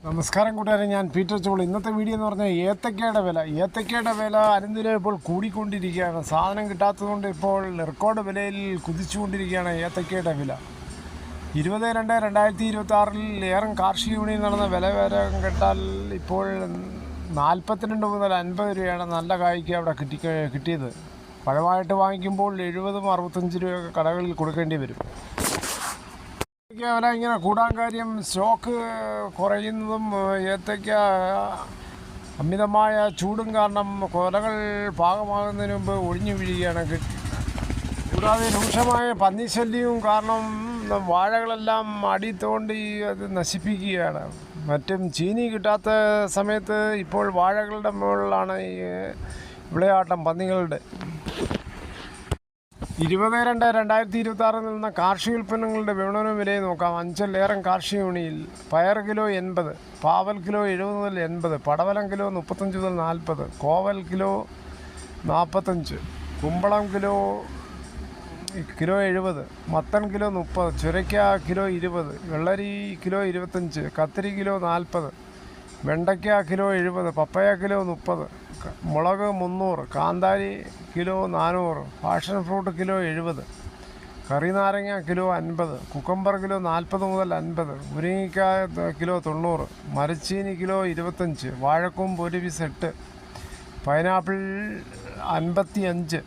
നമസ്കാരം കൂട്ടുകാരെ, ഞാൻ പീറ്റർ ചോൾ. ഇന്നത്തെ വീഡിയോ എന്ന് പറഞ്ഞാൽ ഏത്തക്കയുടെ വില അനുദിനം ഇപ്പോൾ കൂടിക്കൊണ്ടിരിക്കുകയാണ്. സാധനം കിട്ടാത്തതുകൊണ്ട് ഇപ്പോൾ റെക്കോർഡ് വിലയിൽ കുതിച്ചുകൊണ്ടിരിക്കുകയാണ് ഏത്തക്കയുടെ വില. 20/2/2026 ഏറം കാർഷിക വിപണിയിൽ നടന്ന വില കേട്ടാൽ ഇപ്പോൾ 42 മുതൽ 50 രൂപയാണ് നല്ല കായ്ക്ക് അവിടെ കിട്ടിയത്. പഴമായിട്ട് വാങ്ങിക്കുമ്പോൾ 70-65 രൂപ കടകളിൽ കൊടുക്കേണ്ടി വരും. വില ഇങ്ങനെ കൂടാൻ കാര്യം സ്റ്റോക്ക് കുറയുന്നതും ഏത്തയ്ക്ക അമിതമായ ചൂടും കാരണം കൊലകൾ പാകമാകുന്നതിന് മുമ്പ് ഒഴിഞ്ഞു വീഴുകയാണ്. കൂടാതെ രൂക്ഷമായ പന്നിശല്യവും കാരണം വാഴകളെല്ലാം അടി തോണ്ടി അത് നശിപ്പിക്കുകയാണ്. മറ്റും ചീനി കിട്ടാത്ത സമയത്ത് ഇപ്പോൾ വാഴകളുടെ മുകളിലാണ് ഈ വിളയാട്ടം പന്നികളുടെ. 20/2/2026 നിന്ന കാർഷിക ഉൽപ്പന്നങ്ങളുടെ വിപണന വിലയെ നോക്കാം. അഞ്ചൽ ഏറം കാർഷിക വിപണിയിൽ പയർ കിലോ 80, പാവൽ കിലോ 70 മുതൽ 80, പടവലം കിലോ 35 മുതൽ 40, കോവൽ കിലോ 45, കുമ്പളം കിലോ 70, മത്തൻ കിലോ 30, ചുരയ്ക്ക കിലോ 20, വെള്ളരി കിലോ 25, കത്തിരി കിലോ 40, വെണ്ടയ്ക്ക കിലോ 70, പപ്പയ കിലോ 30, മുളക് 300, കാന്താരി കിലോ 400, പാഷൻ ഫ്രൂട്ട് കിലോ 70, കറിനാരങ്ങ കിലോ 50, കുക്കമ്പർ കിലോ 40 മുതൽ 50, മുരിങ്ങയ്ക്ക കിലോ 90, മരച്ചീനി കിലോ 25, വാഴക്കൂമ്പ് ഒരു പീസ് 8, പൈനാപ്പിൾ 55,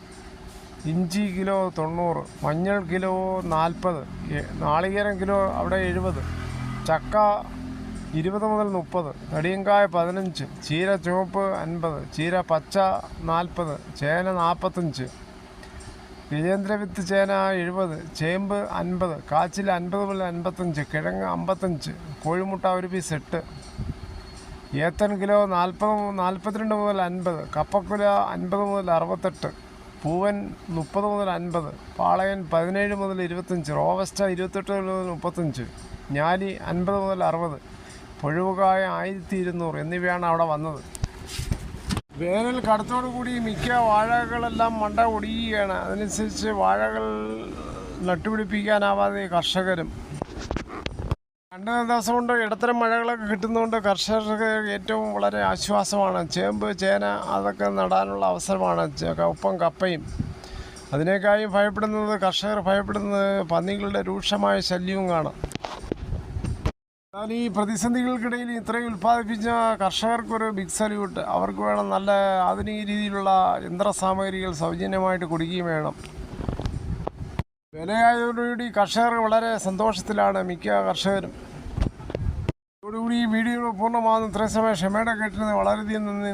ഇഞ്ചി കിലോ 90, മഞ്ഞൾ കിലോ 40, നാളികേരം കിലോ അവിടെ 70, ചക്ക 20 മുതൽ 30, നെടിയങ്കായ 15, ചീര ചുവപ്പ് 50, ചീര പച്ച 40, ചേന 45, ഗജേന്ദ്രവിത്ത് ചേന 70, ചേമ്പ് 50, കാച്ചിൽ 50 മുതൽ 55, കിഴങ്ങ് 55, കോഴിമുട്ട ഒരു പീസ് 8, ഏത്തൻ കിലോ 42 മുതൽ 50, കപ്പക്കുല 50 മുതൽ 68, പൂവൻ 30 മുതൽ 50, പാളയൻ 17 മുതൽ 25, റോവസ്റ്റ 28 മുതൽ 35, ഞാലി 50 മുതൽ 60, പുഴുവുകായ 1200 എന്നിവയാണ് അവിടെ വന്നത്. വേനൽ കടുത്തോടുകൂടി മിക്ക വാഴകളെല്ലാം മണ്ട ഒടിയുകയാണ്. അതനുസരിച്ച് വാഴകൾ നട്ടുപിടിപ്പിക്കാനാവാതെ കർഷകരും 2 ദിവസം കൊണ്ട് ഇടത്തരം മഴകളൊക്കെ കിട്ടുന്നതുകൊണ്ട് കർഷകർക്ക് ഏറ്റവും വളരെ ആശ്വാസമാണ്. ചേമ്പ് ചേന അതൊക്കെ നടാനുള്ള അവസരമാണ്. ഒപ്പം കപ്പയും. അതിനേക്കാളും കർഷകർ ഭയപ്പെടുന്നത് പന്നികളുടെ രൂക്ഷമായ ശല്യവും കാണാം. എന്നാൽ ഈ പ്രതിസന്ധികൾക്കിടയിൽ ഇത്രയും ഉൽപ്പാദിപ്പിച്ച കർഷകർക്കൊരു ബിഗ് സല്യൂട്ട്. അവർക്ക് വേണം നല്ല ആധുനിക രീതിയിലുള്ള യന്ത്രസാമഗ്രികൾ സൗജന്യമായിട്ട് കൊടുക്കുകയും വേണം. വിലയായതോടുകൂടി കർഷകർ വളരെ സന്തോഷത്തിലാണ് മിക്ക കർഷകരും. ഇതോടുകൂടി ഈ വീഡിയോ പൂർണ്ണമാകുന്നു. ഇത്രയും സമയം ക്ഷമയുടെ കേട്ടിരുന്നത് വളരെയധികം നന്ദി.